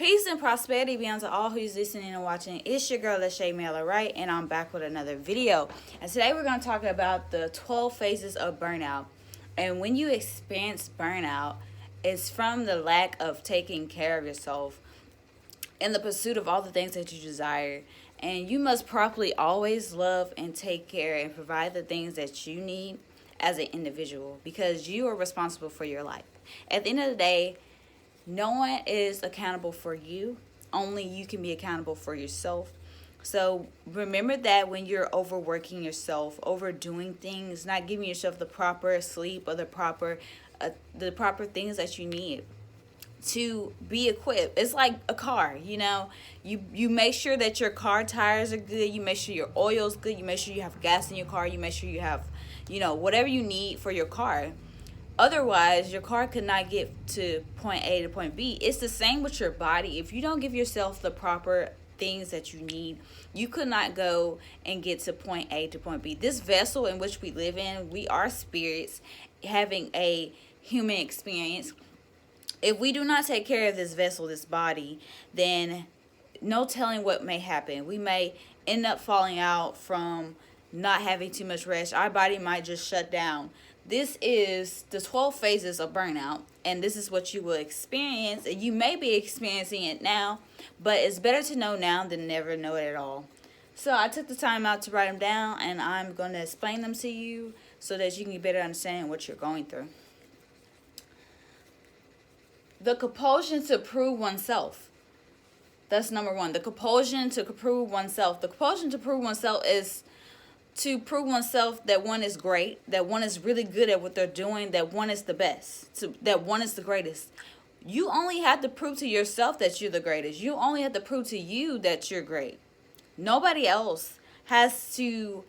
Peace and prosperity be unto all who's listening and watching. It's your girl, Shaeranea, right? And I'm back with another video. And today we're going to talk about the 12 phases of burnout. And when you experience burnout, it's from the lack of taking care of yourself in the pursuit of all the things that you desire. And you must properly always love and take care and provide the things that you need as an individual, because you are responsible for your life. At the end of the day, no one is accountable for you. Only you can be accountable for yourself. So remember that when you're overworking yourself, overdoing things, not giving yourself the proper sleep or the proper things that you need to be equipped. It's like a car, you make sure that your car tires are good, you make sure your oil's good, you make sure you have gas in your car, you make sure you have whatever you need for your car. Otherwise, your car could not get to point A to point B. It's the same with your body. If you don't give yourself the proper things that you need, you could not go and get to point A to point B. This vessel in which we live in, we are spirits having a human experience. If we do not take care of this vessel, this body, then no telling what may happen. We may end up falling out from not having too much rest. Our body might just shut down. This is the 12 phases of burnout, and this is what you will experience. And you may be experiencing it now, but it's better to know now than never know it at all. So I took the time out to write them down, and I'm going to explain them to you so that you can better understand what you're going through. The compulsion to prove oneself. That's number one. The compulsion to prove oneself. The compulsion to prove oneself is to prove oneself that one is great, that one is really good at what they're doing, that one is the best, that one is the greatest. You only have to prove to yourself that you're the greatest. You only have to prove to you that you're great. Nobody else has to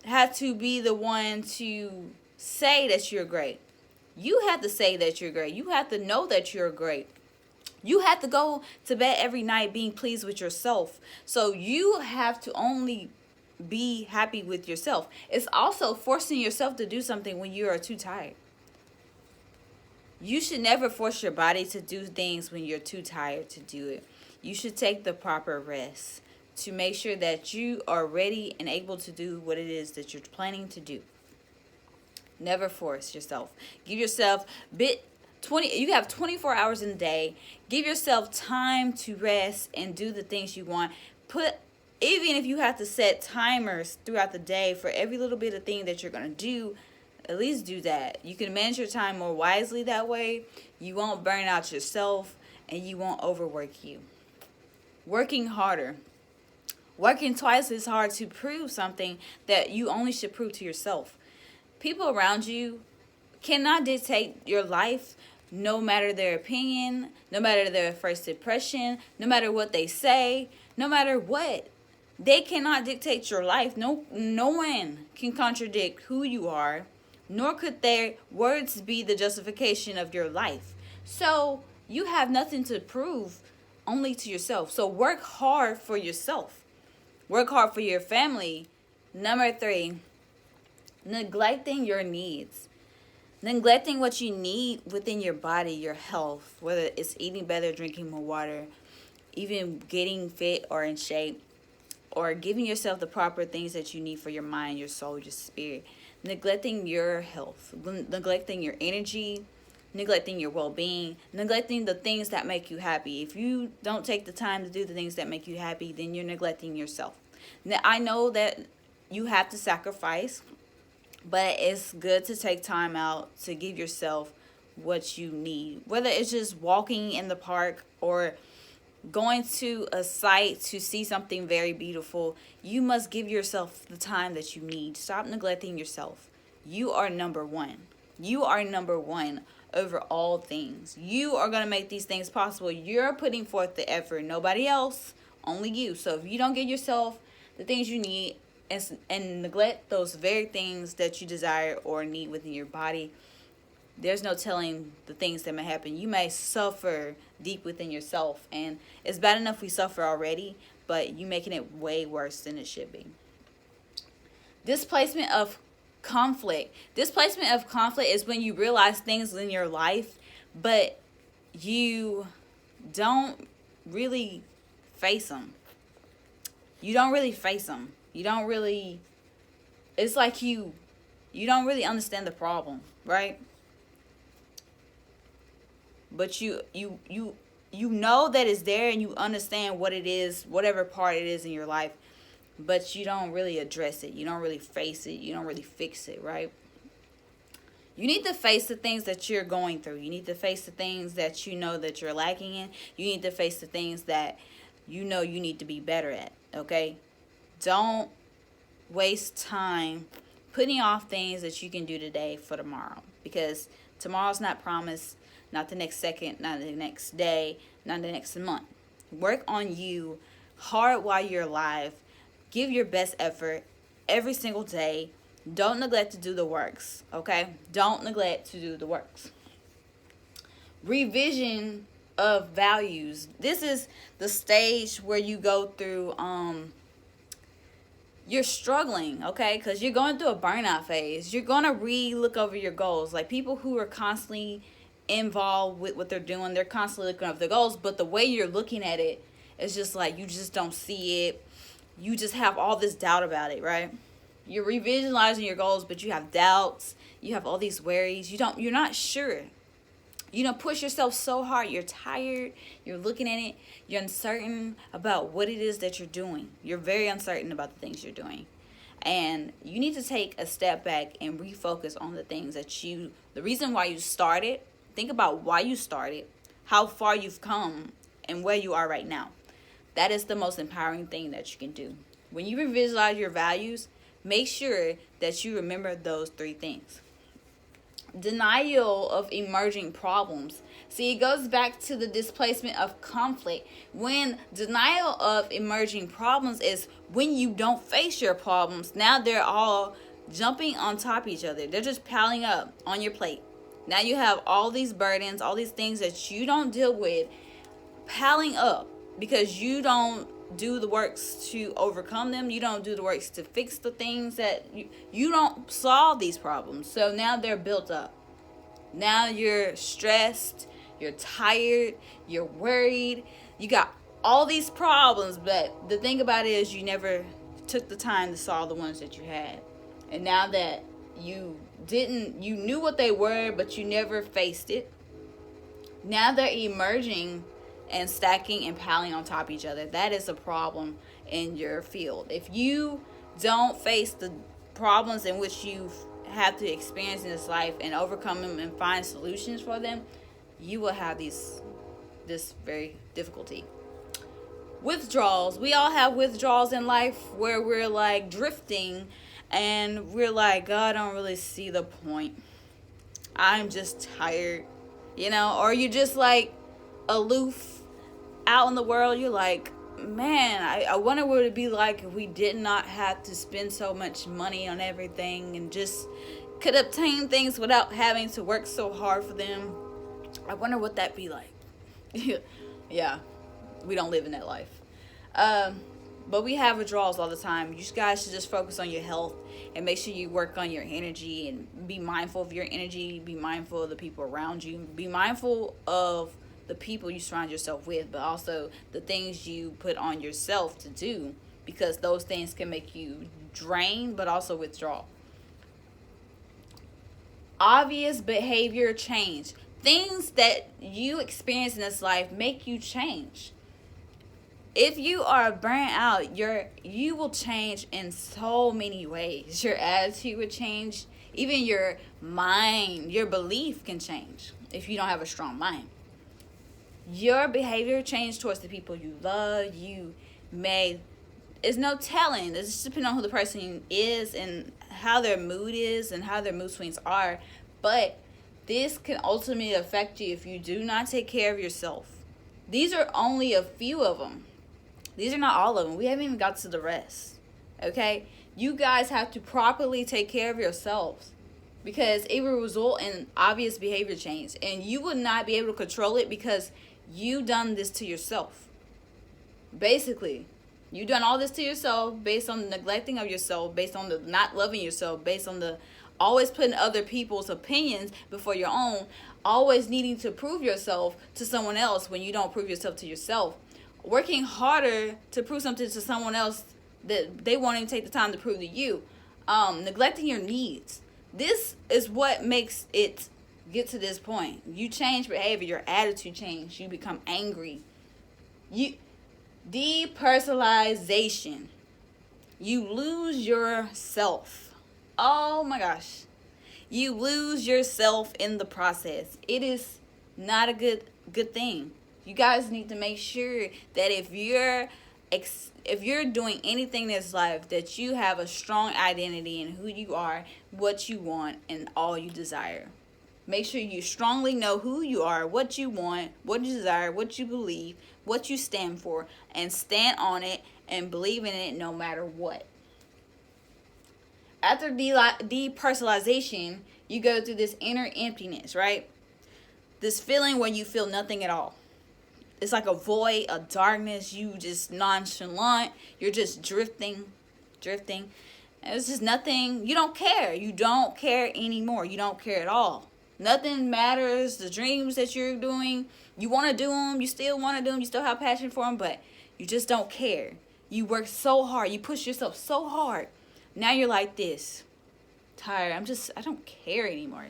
be the one to say that you're great. You have to say that you're great. You have to know that you're great. You have to go to bed every night being pleased with yourself. So you have to only be happy with yourself. It's also forcing yourself to do something when you are too tired. You should never force your body to do things when you're too tired to do it. You should take the proper rest to make sure that you are ready and able to do what it is that you're planning to do. Never force yourself. Give yourself you have 24 hours in a day. Give yourself time to rest and do the things you want. Even if you have to set timers throughout the day for every little bit of thing that you're going to do, at least do that. You can manage your time more wisely that way. You won't burn out yourself, and you won't overwork you. Working harder. Working twice as hard to prove something that you only should prove to yourself. People around you cannot dictate your life, no matter their opinion, no matter their first impression, no matter what they say, no matter what. They cannot dictate your life. No one can contradict who you are, nor could their words be the justification of your life. So you have nothing to prove, only to yourself. So work hard for yourself. Work hard for your family. Number 3, neglecting your needs. Neglecting what you need within your body, your health, whether it's eating better, drinking more water, even getting fit or in shape, or giving yourself the proper things that you need for your mind, your soul, your spirit. Neglecting your health, neglecting your energy, neglecting your well-being, neglecting the things that make you happy. If you don't take the time to do the things that make you happy, then you're neglecting yourself. Now, I know that you have to sacrifice, but it's good to take time out to give yourself what you need. Whether it's just walking in the park or going to a site to see something very beautiful, you must give yourself the time that you need. Stop neglecting yourself. You are number one. You are number one over all things. You are going to make these things possible. You're putting forth the effort. Nobody else, only you. So if you don't give yourself the things you need and neglect those very things that you desire or need within your body, there's no telling the things that may happen. You may suffer deep within yourself, and it's bad enough we suffer already, but you making it way worse than it should be. Displacement of conflict. Displacement of conflict is when you realize things in your life, but you don't really face them. You don't really face them. You don't really, it's like you don't really understand the problem, right? But you know that it's there, and you understand what it is, whatever part it is in your life, but you don't really address it. You don't really face it. You don't really fix it, right? You need to face the things that you're going through. You need to face the things that you know that you're lacking in. You need to face the things that you know you need to be better at, okay? Don't waste time putting off things that you can do today for tomorrow, because tomorrow's not promised, not the next second, not the next day, not the next month. Work on you hard while you're alive. Give your best effort every single day. Don't neglect to do the works, okay? Don't neglect to do the works. Revision of values. This is the stage where you go through, you're struggling, okay? Because you're going through a burnout phase. You're going to re-look over your goals. Like, people who are constantly involved with what they're doing, they're constantly looking over their goals, but the way you're looking at it is just like, you just don't see it. You just have all this doubt about it, right? You're revisualizing your goals, but you have doubts. You have all these worries. You're not sure. You don't push yourself so hard. You're tired. You're looking at it. You're uncertain about what it is that you're doing. You're very uncertain about the things you're doing. And you need to take a step back and refocus on the things that the reason why you started. Think about why you started, how far you've come, and where you are right now. That is the most empowering thing that you can do. When you revisualize your values, make sure that you remember those 3 things. Denial of emerging problems. See, it goes back to the displacement of conflict. When denial of emerging problems is when you don't face your problems, now they're all jumping on top of each other. They're just piling up on your plate. Now you have all these burdens, all these things that you don't deal with piling up because you don't do the works to overcome them. You don't do the works to fix the things that you don't solve these problems. So now they're built up. Now you're stressed, you're tired, you're worried. You got all these problems, but the thing about it is you never took the time to solve the ones that you had. And now that you knew what they were, but you never faced it. Now they're emerging and stacking and piling on top of each other. That is a problem in your field. If you don't face the problems in which you have to experience in this life and overcome them and find solutions for them, you will have this very difficulty. Withdrawals. We all have withdrawals in life where we're like drifting and we're like, God, I don't really see the point. I'm just tired, or you're just like aloof out in the world. You're like, man, I wonder what it'd be like if we did not have to spend so much money on everything and just could obtain things without having to work so hard for them. I wonder what that'd be like. Yeah, we don't live in that life. But we have withdrawals all the time. You guys should just focus on your health and make sure you work on your energy and be mindful of your energy. Be mindful of the people around you. Be mindful of the people you surround yourself with, but also the things you put on yourself to do, because those things can make you drain but also withdraw. Obvious behavior change. Things that you experience in this life make you change. If you are burnt out, you will change in so many ways. Your attitude would change. Even your mind, your belief can change if you don't have a strong mind. Your behavior change towards the people you love. It's no telling. It's just depending on who the person is and how their mood is and how their mood swings are. But this can ultimately affect you if you do not take care of yourself. These are only a few of them. These are not all of them. We haven't even got to the rest. Okay? You guys have to properly take care of yourselves, because it will result in obvious behavior change. And you will not be able to control it because you done this to yourself. Basically, you done all this to yourself based on the neglecting of yourself, based on the not loving yourself, based on the always putting other people's opinions before your own. always needing to prove yourself to someone else when you don't prove yourself to yourself. Working harder to prove something to someone else that they won't even take the time to prove to you. Neglecting your needs. This is what makes it get to this point. You change behavior, your attitude change, you become angry. Depersonalization. You lose yourself. Oh my gosh. You lose yourself in the process. It is not a good thing. You guys need to make sure that if you're doing anything in this life, that you have a strong identity in who you are, what you want, and all you desire. Make sure you strongly know who you are, what you want, what you desire, what you believe, what you stand for, and stand on it and believe in it no matter what. After depersonalization, you go through this inner emptiness, right? This feeling where you feel nothing at all. It's like a void, a darkness. You just nonchalant. You're just drifting. And it's just nothing. You don't care. You don't care anymore. You don't care at all. Nothing matters. The dreams that you're doing, you want to do them. You still want to do them. You still have passion for them, but you just don't care. You work so hard. You push yourself so hard. Now you're like this. Tired. I don't care anymore.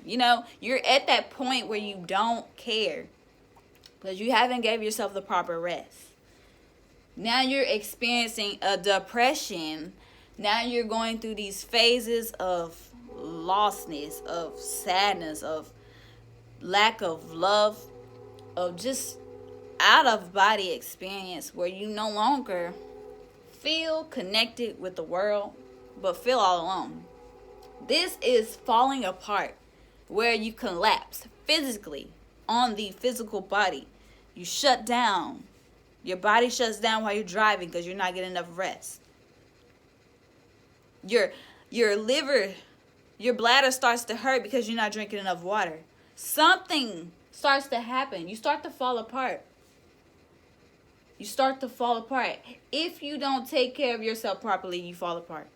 You're at that point where you don't care. Because you haven't gave yourself the proper rest. Now you're experiencing a depression. Now you're going through these phases of lostness, of sadness, of lack of love, of just out of body experience where you no longer feel connected with the world, but feel all alone. This is falling apart, where you collapse physically on the physical body. You shut down. Your body shuts down while you're driving because you're not getting enough rest. Your liver, your bladder starts to hurt because you're not drinking enough water. Something starts to happen. You start to fall apart. If you don't take care of yourself properly, you fall apart.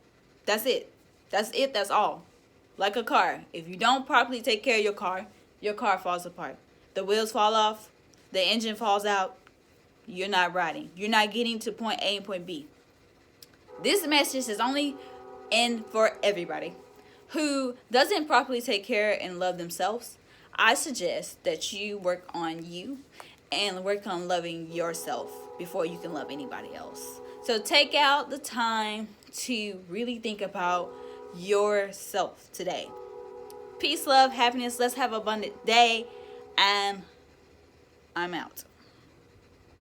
That's it. That's all. Like a car. If you don't properly take care of your car falls apart. The wheels fall off. The engine falls out. You're not riding. You're not getting to point A and point B. This message is only in for everybody who doesn't properly take care and love themselves. I suggest that you work on you and work on loving yourself before you can love anybody else. So take out the time to really think about yourself today. Peace, love, happiness. Let's have an abundant day. And I'm out.